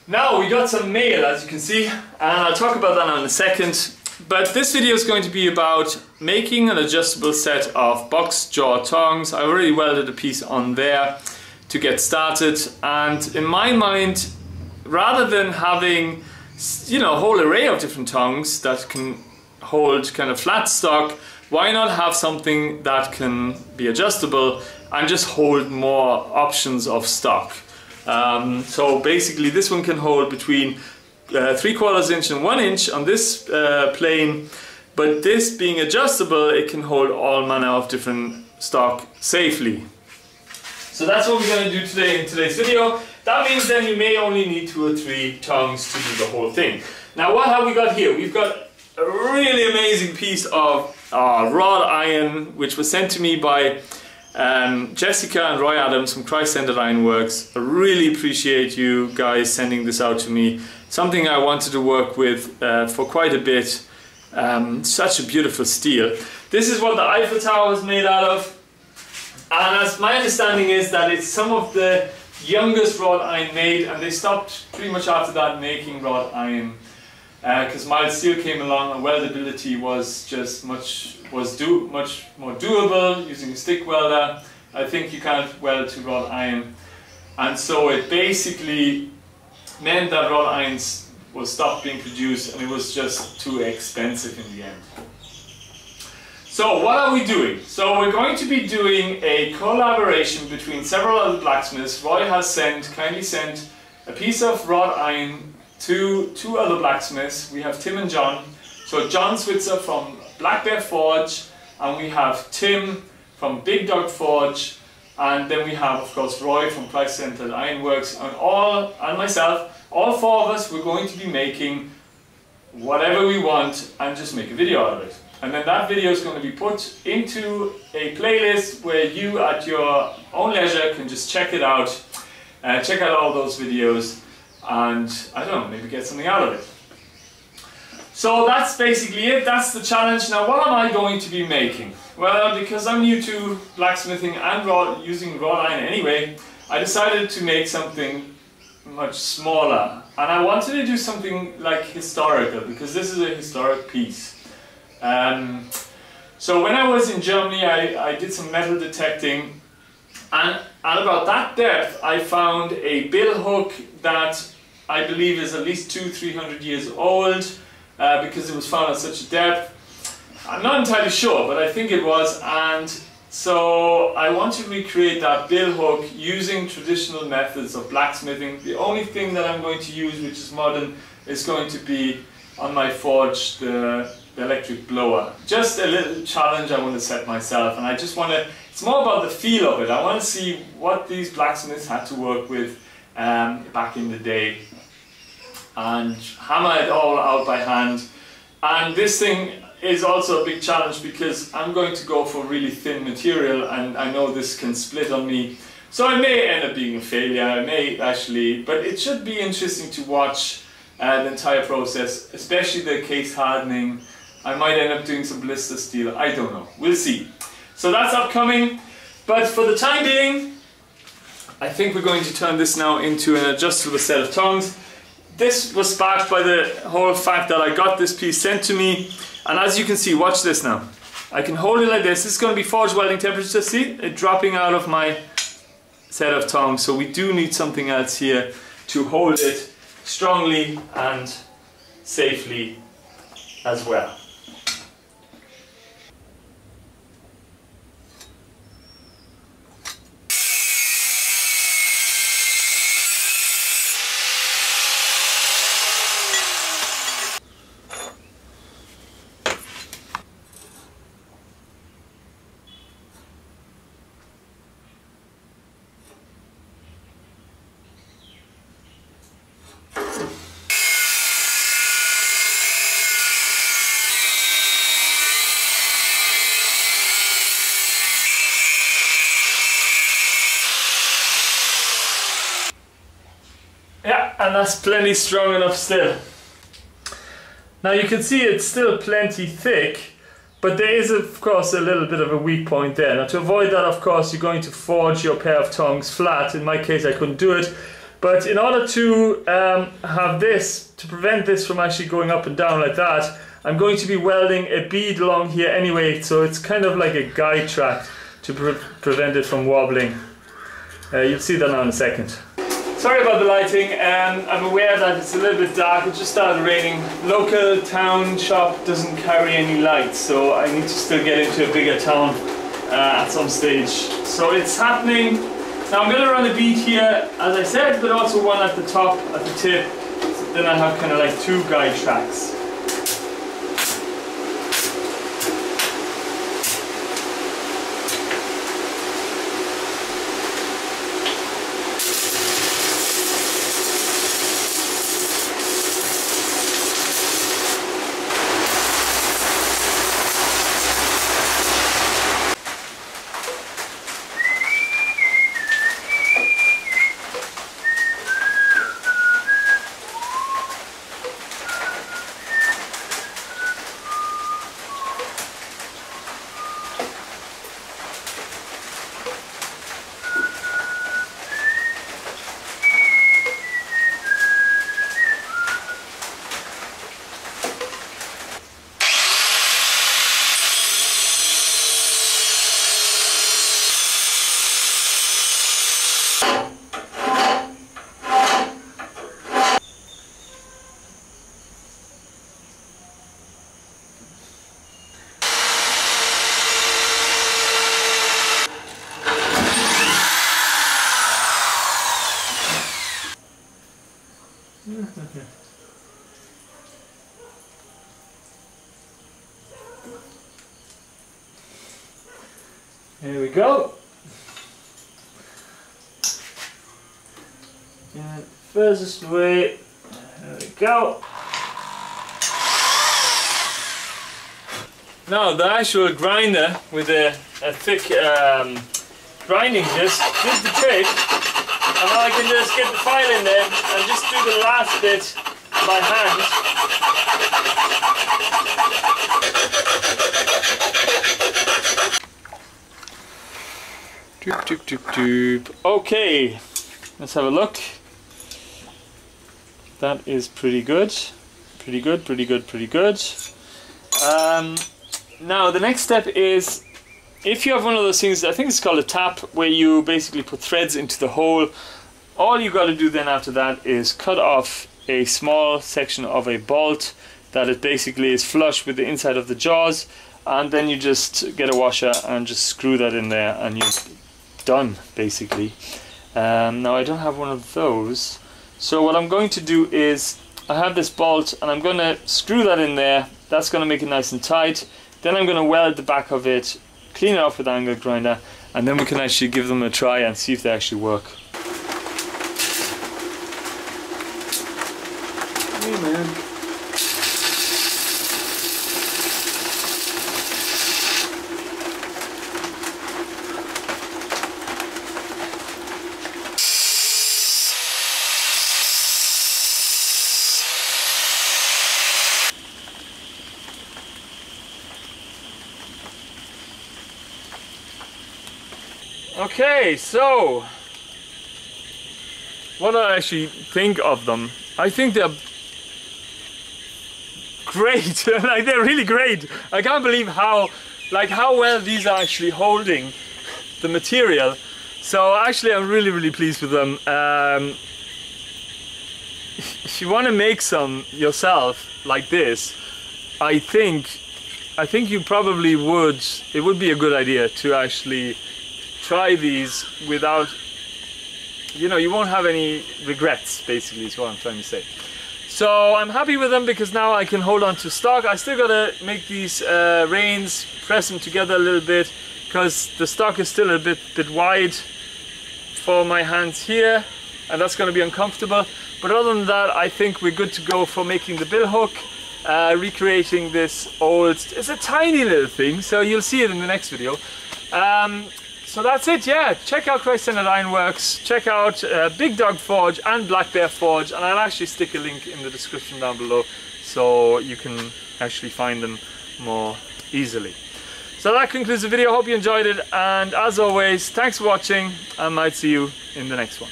Now we got some mail, as you can see, and I'll talk about that in a second. But this video is going to be about making an adjustable set of box jaw tongs. I already welded a piece on there to get started, and in my mind, rather than having, you know, a whole array of different tongs that can hold kind of flat stock, why not have something that can be adjustable and just hold more options of stock? So basically this one can hold between 3/4 inch and 1 inch on this plane, but this being adjustable, it can hold all manner of different stock safely. So that's what we're going to do today in today's video. That means then you may only need 2 or 3 tongs to do the whole thing. Now what have we got here? We've got a really amazing piece of wrought iron which was sent to me by Jessica and Roy Adams from Christ-Centered Ironworks. I really appreciate you guys sending this out to me. Something I wanted to work with for quite a bit. Such a beautiful steel. This is what the Eiffel Tower is made out of. And as my understanding is that it's some of the youngest wrought iron made, and they stopped pretty much after that making wrought iron because mild steel came along and weldability was just much more doable using a stick welder. I think you can't weld to wrought iron, and so it basically meant that wrought irons will stop being produced, and it was just too expensive in the end. So what are we doing? So we're going to be doing a collaboration between several other blacksmiths. Roy has kindly sent a piece of wrought iron to 2 other blacksmiths. We have Tim and John. So John Switzer from Black Bear Forge, and we have Tim from Big Dog Forge, and then we have, of course, Roy from Christ-Centered Ironworks, and myself. All 4 of us, we're going to be making whatever we want and just make a video out of it. And then that video is going to be put into a playlist where you at your own leisure can just check it out, check out all those videos, and I don't know, maybe get something out of it. So that's basically it, that's the challenge. Now what am I going to be making? Well, because I'm new to blacksmithing and using wrought iron anyway, I decided to make something much smaller. And I wanted to do something like historical, because this is a historic piece. So when I was in Germany, I did some metal detecting, and at about that depth I found a bill hook that I believe is at least 200-300 years old, because it was found at such a depth. I'm not entirely sure, but I think it was, and so I want to recreate that bill hook using traditional methods of blacksmithing. The only thing that I'm going to use, which is modern, is going to be on my forge, the electric blower. Just a little challenge I want to set myself, and I just want to, it's more about the feel of it. I want to see what these blacksmiths had to work with back in the day and hammer it all out by hand. And this thing is also a big challenge because I'm going to go for really thin material, and I know this can split on me, so I may end up being a failure. I may actually, but it should be interesting to watch the entire process, especially the case hardening. I might end up doing some blister steel, I don't know, we'll see. So that's upcoming, but for the time being, I think we're going to turn this now into an adjustable set of tongs. This was sparked by the whole fact that I got this piece sent to me, and as you can see, watch this now. I can hold it like this. This is going to be forge welding temperature, see? It dropping out of my set of tongs, so we do need something else here to hold it strongly and safely as well. Yeah, and that's plenty strong enough still. Now you can see it's still plenty thick, but there is of course a little bit of a weak point there. Now to avoid that, of course, you're going to forge your pair of tongs flat. In my case I couldn't do it, But in order to have this, to prevent this from actually going up and down like that, I'm going to be welding a bead along here anyway, so it's kind of like a guide track to prevent it from wobbling. You'll see that now in a second. Sorry about the lighting, I'm aware that it's a little bit dark, it just started raining. Local town shop doesn't carry any lights, so I need to still get into a bigger town at some stage. So it's happening. Now I'm going to run a bead here, as I said, but also one at the top, at the tip. So then I have kind of like two guide tracks. There we go. And furthest away, there we go. Now the actual grinder with a thick grinding disc did the trick, and now I can just get the file in there and just do the last bit by hand. Doop, doop, doop, doop. Okay, let's have a look. That is pretty good. Pretty good, pretty good, pretty good. Now the next step is, if you have one of those things, I think it's called a tap, where you basically put threads into the hole, all you got to do then after that is cut off a small section of a bolt that it basically is flush with the inside of the jaws, and then you just get a washer and just screw that in there and you're done basically. Now I don't have one of those, so what I'm going to do is, I have this bolt and I'm going to screw that in there. That's going to make it nice and tight. Then I'm going to weld the back of it, clean it off with the angle grinder, and then we can actually give them a try and see if they actually work. Hey man. Okay, so what do I actually think of them? I think they're great. Like, they're really great. I can't believe how well these are actually holding the material. So actually I'm really pleased with them. If you want to make some yourself like this, I think you probably would, it would be a good idea to actually try these without, you know, you won't have any regrets, basically is what I'm trying to say. So I'm happy with them because now I can hold on to stock. I still gotta make these reins, press them together a little bit because the stock is still a bit wide for my hands here, and that's gonna be uncomfortable. But other than that, I think we're good to go for making the bill hook, recreating this old, it's a tiny little thing, so you'll see it in the next video. So that's it, yeah. Check out Christ-Centered Ironworks, check out Big Dog Forge and Black Bear Forge, and I'll actually stick a link in the description down below so you can actually find them more easily. So that concludes the video. Hope you enjoyed it, and as always, thanks for watching. I might see you in the next one.